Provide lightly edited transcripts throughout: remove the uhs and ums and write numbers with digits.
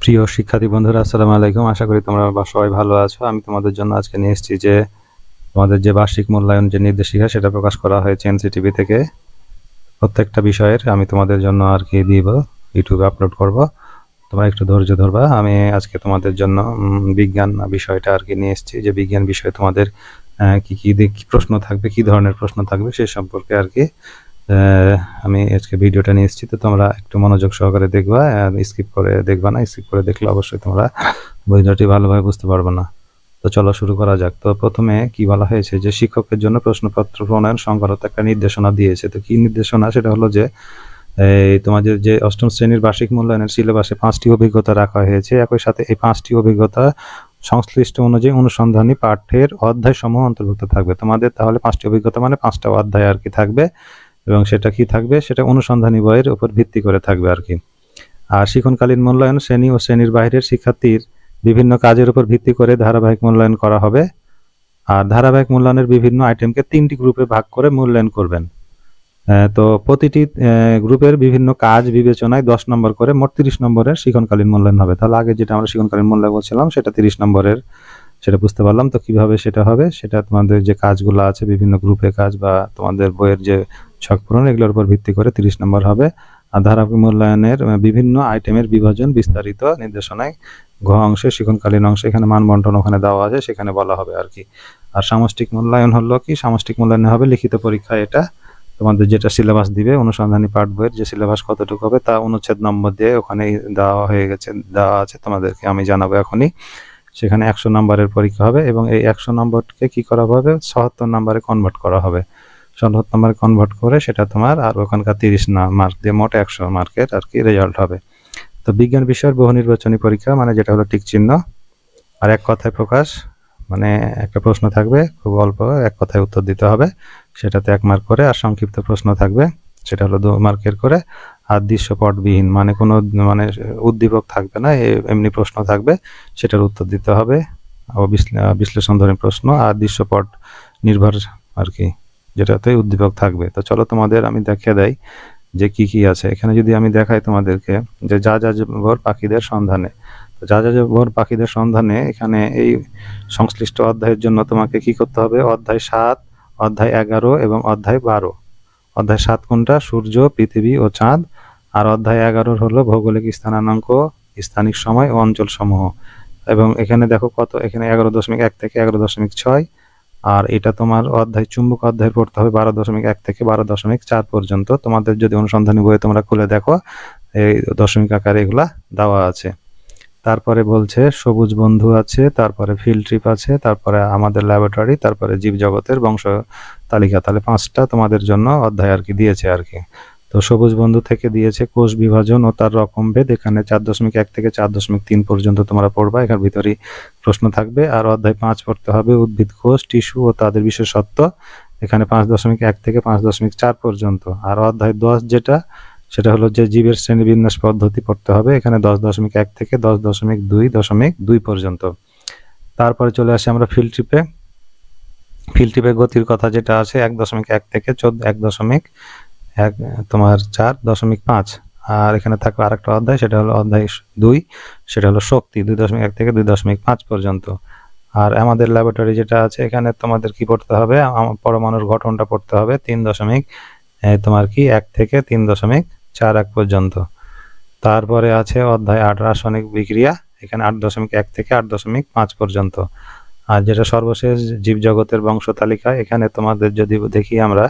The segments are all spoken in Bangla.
প্রিয় শিক্ষার্থী বন্ধুরা, আসসালামু আলাইকুম। আশা করি তোমরা সবাই ভালো আছো। আমি তোমাদের জন্য আজকে নিয়ে এসেছি যে তোমাদের যে বার্ষিক মূল্যায়ন যে নির্দেশিকা সেটা প্রকাশ করা হয়েছে এনসিটিভি থেকে। প্রত্যেকটা বিষয়ের আমি তোমাদের জন্য আর কি দিব, ইউটিউবে আপলোড করব। তোমরা একটু ধৈর্য ধরবা। আমি আজকে তোমাদের জন্য বিজ্ঞান বিষয়টা আর কি নিয়ে এসেছি, যে বিজ্ঞান বিষয়ে তোমাদের কি কি প্রশ্ন থাকবে, কি ধরনের প্রশ্ন থাকবে সে সম্পর্কে আর কি আমি আজকে ভিডিওটা নিয়ে এসেছি। তো তোমরা একটু মনোযোগ সহকারে দেখবা, স্কিপ করে দেখবা না। স্কিপ করে দেখলে অবশ্যই তোমরা ভিডিওটি ভালোভাবে বুঝতে পারবে না। তো চলো শুরু করা যাক। তো প্রথমে কি বলা হয়েছে যে শিক্ষকের জন্য প্রশ্নপত্র প্রণয়ন সংক্রান্ত একটা নির্দেশনা দিয়েছে। তো কি নির্দেশনা? সেটা হলো যে তোমাদের যে অষ্টম শ্রেণীর বার্ষিক মূল্যায়নের সিলেবাসে 5টি অভিজ্ঞতা রাখা হয়েছে। একই সাথে এই 5টি অভিজ্ঞতা সংশ্লিষ্ট অনুযায়ী অনুসন্ধানী পাঠ্যের অধ্যায় সমূহ অন্তর্ভুক্ত থাকবে। তোমাদের তাহলে 5টি অভিজ্ঞতা মানে 5টা অধ্যায় আর কি থাকবে, এবং সেটা কি থাকবে, সেটা অনুসন্ধানী বইয়ের উপর ভিত্তি করে থাকবে আর কি। আর শিক্ষণকালীন মূল্যায়ন শ্রেণী ও শ্রেণীর বাইরের শিক্ষার্থীর বিভিন্ন কাজের উপর ভিত্তি করে ধারাবাহিক মূল্যায়ন করা হবে। আর ধারাবাহিক মূল্যায়নের বিভিন্ন আইটেমকে 3টি গ্রুপে ভাগ করে মূল্যায়ন করবেন। তো প্রতিটি গ্রুপের বিভিন্ন কাজ বিবেচনায় 10 নম্বর করে মোট 30 নম্বরের শিক্ষণকালীন মূল্যায়ন হবে। তাহলে আগে যেটা আমরা শিক্ষণকালীন মূল্যায়ন বলছিলাম সেটা 30 নম্বরের, সেটা বুঝতে পারলাম। তো কিভাবে সেটা হবে, সেটা তোমাদের যে কাজগুলো আছে বিভিন্ন গ্রুপে কাজ বা তোমাদের বইয়ের যে ছক পূরণ, এগুলোর উপর ভিত্তি করে 30 নম্বর হবে। আর ধারাবাহিক মূল্যায়নের বিভিন্ন আইটেমের বিভাজন বিস্তারিত নির্দেশনায় ঘ অংশে শিক্ষণকালীন অংশে এখানে মান বন্টন ওখানে দেওয়া আছে, সেখানে বলা হবে আর কি। আর সামষ্টিক মূল্যায়ন হলো কি, সামষ্টিক মূল্যায়ন হবে লিখিত পরীক্ষা। এটা তোমাদের যেটা সিলেবাস দিবে, অনুসন্ধানী পাঠ বইয়ের যে সিলেবাস কতটুকু হবে তা অনুচ্ছেদ নম্বর দিয়ে ওখানে দেওয়া হয়ে গেছে, দেওয়া আছে, তোমাদেরকে আমি জানাবো এখনই। সেখানে 100 নম্বরের পরীক্ষা হবে এবং এই 100 নম্বরকে কি করা হবে, 77 নম্বরে কনভার্ট করা হবে। 77 নম্বরে কনভার্ট করে সেটা তোমার আর ওখানকার 30 মার্ক দিয়ে মোট 100 মার্কের আর কি রেজাল্ট হবে। তো বিজ্ঞান বিষয়ের বহু নির্বাচনী পরীক্ষা মানে যেটা হলো টিক চিহ্ন আর এক কথায় প্রকাশ, মানে একটা প্রশ্ন থাকবে খুব অল্প, এক কথায় উত্তর দিতে হবে, সেটাতে 1 মার্ক করে। আর সংক্ষিপ্ত প্রশ্ন থাকবে, সেটা হলো 2 মার্কের করে। আর দৃশ্যপটবিহীন মানে কোনো মানে উদ্দীপক থাকবে না, এমনি প্রশ্ন থাকবে, সেটার উত্তর দিতে হবে। ও বিশ্লেষণধর্মী প্রশ্ন আর দৃশ্যপট নির্ভর আর কি, যেটাতে উদ্দীপক থাকবে। তো চলো তোমাদের আমি দেখিয়ে দেই যে কি কি আছে এখানে। যদি আমি দেখাই তোমাদেরকে যে যা যাযাবর পাখিদের সন্ধানে, যা যাযাবর পাখিদের সন্ধানে এখানে এই সংশ্লিষ্ট অধ্যায়ের জন্য তোমাকে কি করতে হবে, অধ্যায় 7, অধ্যায় 11 এবং অধ্যায় 12। অধ্যায় 7 কোনটা, সূর্য, পৃথিবী ও চাঁদ। আর অধ্যায় 11 হলো ভৌগোলিক স্থানাঙ্ক, স্থানিক সময় ও অঞ্চল সমূহ। এবং এখানে দেখো কত, এখানে 11.1 থেকে 11.6। আর এটা তোমার অধ্যায় চুম্বক অধ্যায়ের পড়তে হবে 12.1 থেকে 12.4 পর্যন্ত। তোমাদের যদি অনুসন্ধানী বইয়ে তোমরা খুলে দেখো, এই দশমিক আকারে এগুলা দেওয়া আছে। তারপরে বলছে সবুজ বন্ধু আছে, তারপরে ফিল্ড ট্রিপ আছে, তারপরে আমাদের ল্যাবরেটরি, তারপরে জীবজগতের বংশ তালিকা। তাহলে 5টা তোমাদের জন্য অধ্যায় আর কি দিয়েছে আর কি। তো সবুজ বন্ধু থেকে দিয়েছে কোষ বিভাজন ও তার রকমভেদ, এখানে 4.1 থেকে 4.3 পর্যন্ত তোমরা পড়বা, এখানে ভিতরেই প্রশ্ন থাকবে। আর অধ্যায় 5 পড়তে হবে উদ্ভিদ কোষ, টিস্যু ও তাদের বিশেষত্ব, এখানে 5.1 থেকে 5.4 পর্যন্ত। আর অধ্যায় 10 যেটা, সেটা হলো যে জীবের শ্রেণীবিন্যাস পদ্ধতি পড়তে হবে, এখানে 10.1 থেকে 10.2 পর্যন্ত। তারপরে চলে আসে আমরা ফিল্ড ট্রিপে। ফিল্ড ট্রিপে গতির কথা যেটা আছে 1.1 থেকে 1 তোমার 4.5। আর এখানে থাকবে আরেকটা অধ্যায়, সেটা হলো অধ্যায় 2, সেটা হলো শক্তি, 2.1 থেকে 2.5 পর্যন্ত। আর আমাদের ল্যাবরেটরি যেটা আছে, এখানে তোমাদের কি পড়তে হবে, পরমাণুর গঠনটা পড়তে হবে 1 থেকে 3.41 পর্যন্ত। তারপরে আছে অধ্যায় 8 রাসায়নিক বিক্রিয়া, এখানে 8.1 থেকে 8.5 পর্যন্ত। আর যেটা সর্বশেষ জীবজগতের বংশ তালিকা, এখানে তোমাদের যদি দেখি আমরা,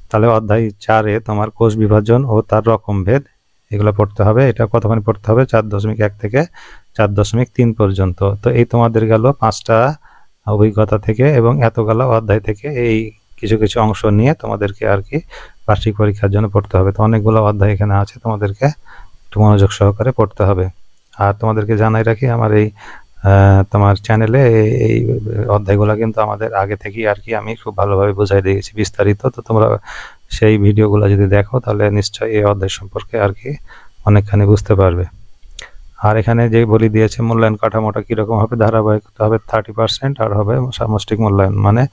তাহলে অধ্যায় 4-এ তোমার কোষ বিভাজন ও তার রকমভেদ এগুলো পড়তে হবে। এটা কতখানি পড়তে হবে, 4.1 থেকে 4.3 পর্যন্ত। তো এই তোমাদের গেল 5টা অভিজ্ঞতা থেকে এবং এতগুলো অধ্যায় থেকে এই কিছু কিছু অংশ নিয়ে তোমাদেরকে আর কি বার্ষিক পরীক্ষার জন্য পড়তে হবে। তো অনেকগুলো অধ্যায় এখানে আছে, তোমাদেরকে একটু মনোযোগ সহকারে পড়তে হবে। আর তোমাদেরকে জানাই রাখি, আমার এই তোমার চ্যানেলে এই অধ্যায়গুলো কিন্তু আমাদের আগে থেকেই আর কি আমি খুব ভালোভাবে বোঝাই দিয়েছি বিস্তারিত। তো তোমরা সেই ভিডিওগুলো যদি দেখো তাহলে নিশ্চয়ই এই অধ্যায় সম্পর্কে আর কি অনেকখানি বুঝতে পারবে। আর এখানে যে বলি দিয়েছে মূল্যায়ন কাঠামোটা কিরকম হবে, ধারাবাহিক হবে 30% আর হবে সামষ্টিক মূল্যায়ন, মানে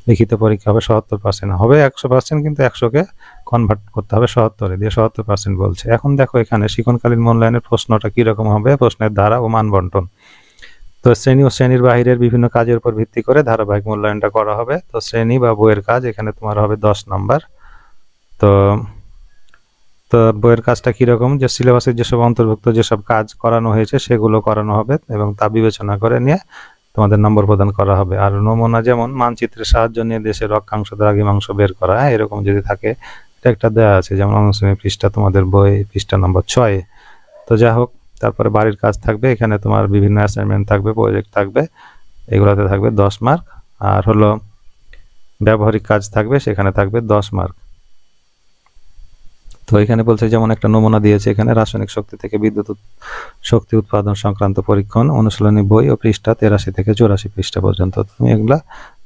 লিখিত পরীক্ষা হবে 77%, হবে 100%, কিন্তু 100-কে কনভার্ট করতে হবে 77-এ, দিয়ে 77% বলছে। এখন দেখো এখানে শিক্ষণকালীন মূল্যায়নের প্রশ্নটা কিরকম হবে, প্রশ্নের ধারা ও মান বন্টন। তো শ্রেণী ও শ্রেণীর বাহিরের বিভিন্ন কাজের উপর ভিত্তি করে ধারাবাহিক মূল্যায়নটা করা হবে। তো শ্রেণী বা বইয়ের কাজ এখানে তোমার হবে 10 নাম্বার। তো তো বইয়ের কাজটা কিরকম, যে সিলেবাসের যেসব অন্তর্ভুক্ত যেসব কাজ করানো হয়েছে সেগুলো করানো হবে এবং তা বিবেচনা করে নিয়ে তোমাদের নম্বর প্রদান করা হবে। আর নমুনা যেমন মানচিত্রের সাহায্য নিয়ে দেশের অক্ষাংশ দ্রাঘিমাংশ বের করা, এরকম যদি থাকে, এটা একটা দেওয়া আছে, যেমন অনুশীলনী পৃষ্ঠা তোমাদের বই পৃষ্ঠা নম্বর 6। তো যা হোক, তারপরে বাড়ির কাজ থাকবে, এখানে তোমার বিভিন্ন অ্যাসাইনমেন্ট থাকবে, প্রজেক্ট থাকবে, এগুলোতে থাকবে 10 মার্ক। আর হলো ব্যবহারিক কাজ থাকবে, সেখানে থাকবে 10 মার্ক। তো এখানে বলছে যেমন একটা নমুনা দিয়েছে, এখানে রাসায়নিক শক্তি থেকে বিদ্যুৎ শক্তি উৎপাদন সংক্রান্ত পরীক্ষণ অনুশীলনী বই ও পৃষ্ঠা 83 থেকে 84 পৃষ্ঠা পর্যন্ত তুমি এগুলা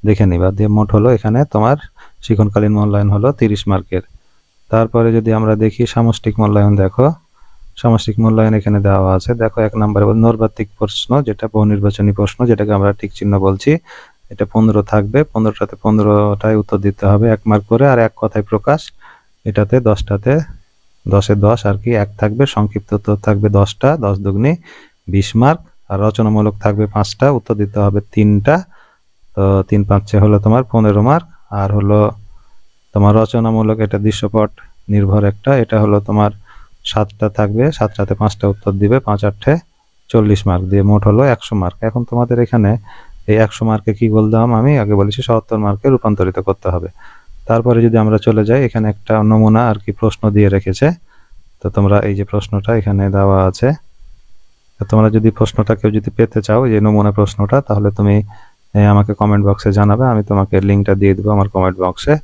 দেখে নিবা। দিয়ে মোট হলো এখানে তোমার শিক্ষণকালীন মূল্যায়ন হলো 30 মার্কের। তারপরে যদি আমরা দেখি সামষ্টিক মূল্যায়ন, দেখো সামষ্টিক মূল্যায়ন এখানে দেওয়া আছে। দেখো 1 নম্বরে নৈর্ব্যক্তিক প্রশ্ন, যেটা বহু নির্বাচনী প্রশ্ন, যেটাকে আমরা টিক চিহ্ন বলছি, এটা 15 থাকবে, 15টাতে 15টাই উত্তর দিতে হবে 1 মার্ক করে। আর এক কথায় প্রকাশ, এটাতে 10টাতে 10-এ 10 আর কি 1 থাকবে। সংক্ষিপ্ত উত্তর থাকবে 10টা, 10 দুগুণে 20 মার্ক। আর রচনামূলক থাকবে 5টা, উত্তর দিতে হবে 3টা। তো 3 5 হলো তোমার 15 মার্ক। আর হলো তোমার রচনামূলক, এটা দৃশ্যপট নির্ভর একটা, এটা হলো তোমার 7টা থাকবে, 7টাতে 5টা উত্তর দিবে, 5 8-এ 40 মার্ক, দিয়ে মোট হলো 100 মার্ক। এখন তোমাদের এখানে এই 100 মার্কে কি বললাম, আমি আগে বলেছি 77 মার্কে রূপান্তরিত করতে হবে। তারপরে যদি আমরা চলে যাই, এখানে একটা নমুনা আর কি প্রশ্ন দিয়ে রেখেছে। তো তোমরা এই যে প্রশ্নটা এখানে দেওয়া আছে, তো তোমরা যদি প্রশ্নটা কেউ যদি পেতে চাও, এই যে নমুনা প্রশ্নটা, তাহলে তুমি আমাকে কমেন্ট বক্সে জানাবে, আমি তোমাকে লিঙ্কটা দিয়ে দেবো আমার কমেন্ট বক্সে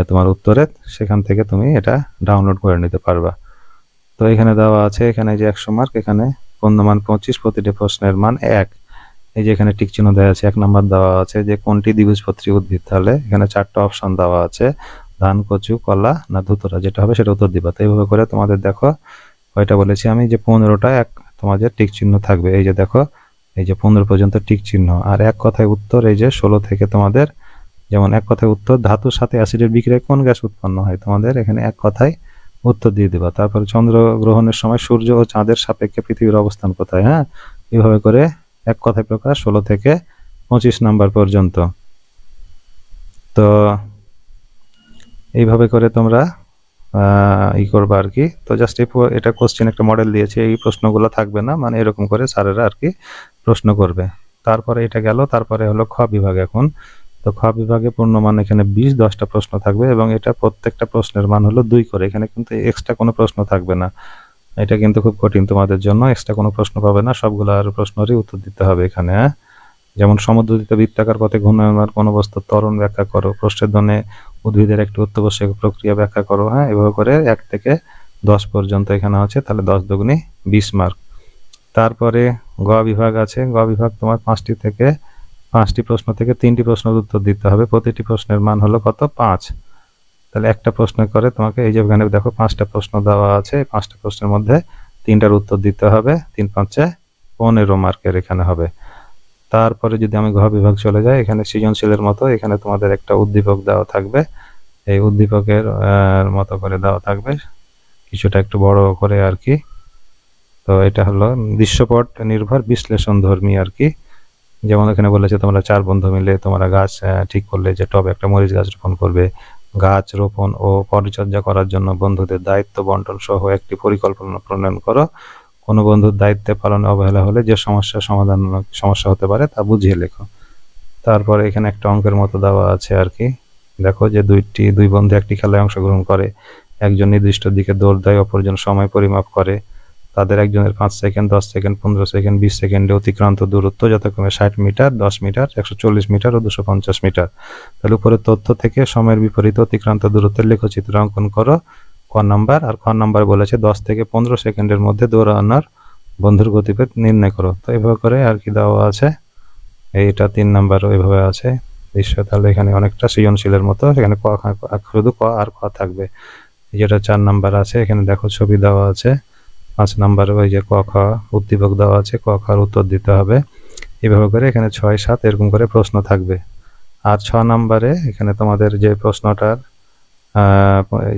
তোমার উত্তরে, সেখান থেকে তুমি এটা ডাউনলোড করে নিতে পারবা। তো এখানে দেওয়া আছে, এখানে যে 100 মার্ক, এখানে পূর্ণমান 25, প্রতিটি প্রশ্নের মান 1। এই যে এখানে টিক চিহ্ন দেওয়া আছে, 1 নাম্বার দেওয়া আছে যে কোনটি দ্বিবীজপত্রী উদ্ভিদ, তাহলে এখানে 4টা অপশন দেওয়া আছে, ধান, কচু, কলা না ধুতরা, যেটা হবে সেটা উত্তর দিবা। তো এইভাবে করে তোমাদের দেখো কয়টা বলেছি আমি, যে 15টা তোমাদের টিক চিহ্ন থাকবে। এই যে দেখো, এই যে 15 পর্যন্ত টিক চিহ্ন। আর এক কথায় উত্তর, এই যে 16 থেকে তোমাদের, যেমন এক কথায় উত্তর, ধাতুর সাথে অ্যাসিডের বিক্রিয়ায় কোন গ্যাস উৎপন্ন হয়, তোমাদের এখানে এক কথায় উত্তর দিয়ে দিবা। তারপরে চন্দ্রগ্রহণের সময় সূর্য ও চাঁদের সাপেক্ষে পৃথিবীর অবস্থান কোথায়, হ্যাঁ, এইভাবে করে এক কথায় প্রকাশ 16 থেকে 25 নাম্বার পর্যন্ত। তো এইভাবে করে তোমরা করবা আর কি। তো জাস্ট এটা কোশ্চেন একটা মডেল দিয়েছে, এই প্রশ্নগুলো থাকবে না, মানে এরকম করে স্যারেরা আর কি প্রশ্ন করবে। তারপরে এটা গেল, তারপরে হলো খ বিভাগ। এখন তো খ বিভাগে পূর্ণমান এখানে 10টা প্রশ্ন থাকবে এবং এটা প্রত্যেকটা প্রশ্নের মান হলো 2 করে। এখানে কিন্তু এক্সট্রা কোনো প্রশ্ন থাকবে না, এটা কিন্তু খুব কঠিন তোমাদের জন্য, এক্সট্রা কোনো প্রশ্ন পাবে না, সবগুলো আর প্রশ্নেরই উত্তর দিতে হবে এখানে। হ্যাঁ, যেমন সমুদ্রদিত বৃত্তাকার পথে ঘূর্ণায়মান কোন বস্তুর ত্বরণ ব্যাখ্যা করো, প্রচ্ছদনে উদ্ভিদের একটি অত্যাবশ্যক প্রক্রিয়া ব্যাখ্যা করো। হ্যাঁ, এভাবে করে 1 থেকে 10 পর্যন্ত এখানে আছে, তাহলে 10 দুগুণে 20 মার্ক। তারপরে গ বিভাগ আছে, গ বিভাগ তোমার 5টি প্রশ্ন থেকে 3টি প্রশ্নের উত্তর দিতে হবে, প্রতিটি প্রশ্নের মান হলো কত, 5। তাহলে একটা প্রশ্ন করে তোমাকে, এই যে এখানে দেখো 5টা প্রশ্ন দেওয়া আছে, 5টা প্রশ্নের মধ্যে 3টার উত্তর দিতে হবে, 3 5-এ 15 মার্কের এখানে হবে। তারপরে যদি আমি ঘ বিভাগ চলে যাই, এখানে সৃজনশীলের মতো এখানে তোমাদের একটা উদ্দীপক দেওয়া থাকবে, এই উদ্দীপকের মতো করে দেওয়া থাকবে, কিছুটা একটু বড় করে আর কি। তো এটা হলো দৃশ্যপট নির্ভর বিশ্লেষণ ধর্মী আর কি। যেমন এখানে বলেছে তোমরা 4 বন্ধু মিলে তোমরা গাছ ঠিক করলে যে টবে একটা মরিচ গাছ রোপণ করবে। গাছ রোপণ ও পরিচর্যা করার জন্য বন্ধুদের দায়িত্ব বন্টন সহ একটি পরিকল্পনা প্রণয়ন করো। কোনো বন্ধুর দায়িত্বে পালনে অবহেলা হলে যে সমস্যা হতে পারে তা বুঝিয়ে লেখো। তারপরে এখানে একটা অঙ্কের মতো দেওয়া আছে আর কি। দেখো যে দুই বন্ধু একটি খেলায় অংশগ্রহণ করে, একজন নির্দিষ্ট দিকে দৌড় দেয়, অপরজন সময় পরিমাপ করে। তাদের একজনের 5 সেকেন্ড, 10 সেকেন্ড, 15 সেকেন্ড, 20 সেকেন্ডে অতিক্রান্ত দূরত্ব যথাক্রমে 60 মিটার, 10 মিটার, 140 মিটার ও 250 মিটার। তাহলে উপরের তথ্য থেকে সময়ের বিপরীতে অতিক্রান্ত দূরত্বের লেখচিত্র অঙ্কন করো, ক নাম্বার। আর খ নাম্বার বলেছে 10 থেকে 15 সেকেন্ডের মধ্যে দৌড়ানোর বন্ধুর গতিবেগ নির্ণয় করো। তো এইভাবে করে আর কি দেওয়া আছে, এইটা 3 নাম্বারও এইভাবে আছে দৃশ্য। তাহলে এখানে অনেকটা সৃজনশীলের মতো, এখানে শুধু ক আর খ থাকবে। যেটা 4 নাম্বার আছে, এখানে দেখো ছবি দেওয়া আছে, 5 নম্বরে ওই যে ক খ উদ্দীপক দেওয়া আছে, ক খর উত্তর দিতে হবে। এভাবে করে এখানে 6 7 এরকম করে প্রশ্ন থাকবে। আর 6 নম্বরে এখানে তোমাদের যে প্রশ্নটার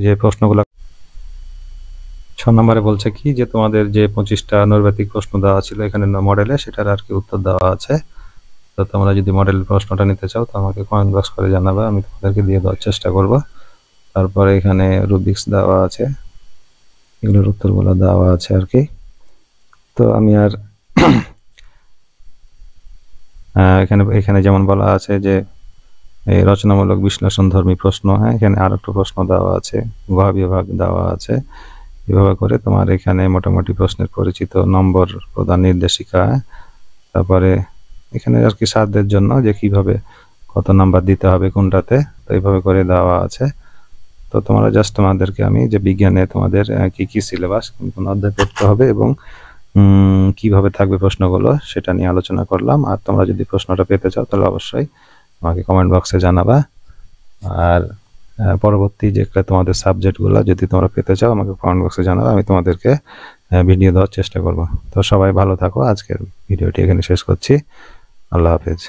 যে প্রশ্নগুলো 6 নম্বরে বলছে কি যে তোমাদের যে 25টা নৈর্ব্যক্তিক প্রশ্ন দেওয়া ছিল এখানে মডেলে, সেটার আর কি উত্তর দেওয়া আছে। তো তোমরা যদি মডেল প্রশ্নটা নিতে চাও তো আমাকে কমেন্ট বক্স করে জানাবে, আমি তোমাদেরকে দিয়ে দেওয়ার চেষ্টা করব। তারপরে এখানে রুবিক্স দেওয়া আছে, এগুলোর উত্তরগুলো দেওয়া আছে আর কি। তো আমি আর এখানে যেমন বলা আছে যে এই রচনামূলক বিশ্লেষণধর্মী প্রশ্ন, হ্যাঁ এখানে আর একটা প্রশ্ন দেওয়া আছে, গ বিভাগ দেওয়া আছে। এভাবে করে তোমার এখানে মোটামুটি প্রশ্নের পরিচিত নম্বর প্রদান নির্দেশিকা, তারপরে এখানে আর কি সাধ্যের জন্য যে কিভাবে কত নাম্বার দিতে হবে কোনটাতে, তো এইভাবে করে দেওয়া আছে। তো তোমরা জাস্ট তোমাদেরকে আমি যে বিজ্ঞানে তোমাদের কি কি সিলেবাস, কোন অধ্যায় পড়তে হবে এবং কিভাবে থাকবে প্রশ্নগুলো সেটা নিয়ে আলোচনা করলাম। আর তোমরা যদি প্রশ্নটা পেতে চাও তাহলে অবশ্যই আমাকে কমেন্ট বক্সে জানাবা। আর পরবর্তী যেটা তোমাদের সাবজেক্টগুলো যদি তোমরা পেতে চাও আমাকে কমেন্ট বক্সে জানাবে, আমি তোমাদেরকে ভিডিও দেওয়ার চেষ্টা করব। তো সবাই ভালো থাকো, আজকের ভিডিওটি এখানে শেষ করছি। আল্লাহ হাফেজ।